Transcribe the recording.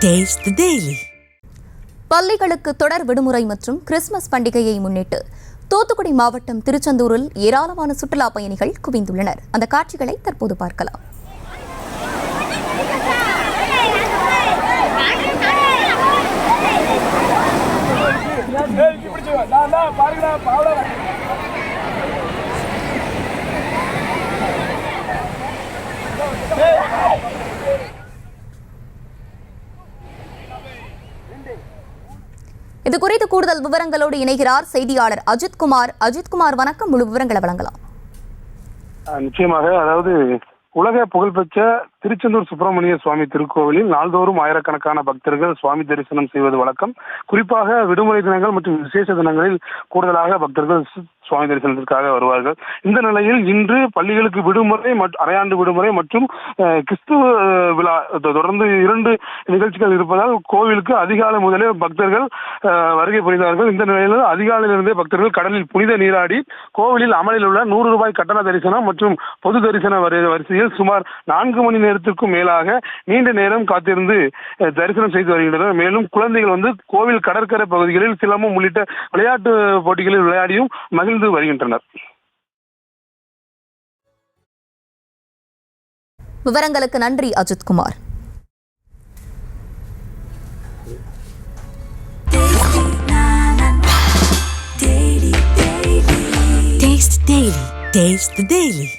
Taste the Daily. பள்ளிகளுக்கு தொடர் விடுமுறை மற்றும் கிறிஸ்துமஸ் பண்டிகையை முன்னிட்டு தூத்துக்குடி மாவட்டம் திருச்செந்தூரில் ஏராளமான சுற்றுலா பயணிகள் குவிந்துள்ளனர். அந்த காட்சிகளை தற்போது பார்க்கலாம். இது குறித்து கூடுதல் விவரங்களோடு இணைகிறார் செய்தியாளர் அஜித்குமார். வணக்கம். முழு விவரங்களை வழங்கலாம். நிச்சயமாக. அதாவது உலக புகழ்பெற்ற திருச்செந்தூர் சுப்பிரமணிய சுவாமி திருக்கோவிலில் நாள்தோறும் ஆயிரக்கணக்கான பக்தர்கள் சுவாமி தரிசனம் செய்வது வழக்கம். குறிப்பாக விடுமுறை தினங்கள் மற்றும் விசேஷ தினங்களில் கூடுதலாக பக்தர்கள் சுவாமி தரிசனத்திற்காக வருவார்கள். இந்த நிலையில் இன்று பள்ளிகளுக்கு விடுமுறை, அரையாண்டு விடுமுறை மற்றும் கிறிஸ்துவ விழா தொடர்ந்து 2 நிகழ்ச்சிகள் இருப்பதால் கோவிலுக்கு அதிகாலை முதலே பக்தர்கள் வருகை புரிந்தார்கள். இந்த நிலையில் அதிகாலையிலிருந்தே பக்தர்கள் கடலில் புனித நீராடி கோவிலில் அமலில் உள்ள 100 ரூபாய் கட்டண தரிசனம் மற்றும் பொது தரிசன வரிசையில் சுமார் 4 மணி நேரத்திற்கும் மேலாக நீண்ட நேரம் காத்திருந்து தரிசனம் செய்து வருகின்றனர். மேலும் குழந்தைகள் கோவில் கடற்கரை பகுதிகளில் சிலம்பம் உள்ளிட்ட விளையாட்டு போட்டிகளில் விளையாடியும் மகிழ்ந்து வருகின்றனர். விவரங்களுக்கு நன்றி அஜித்குமார். Taste the Daily.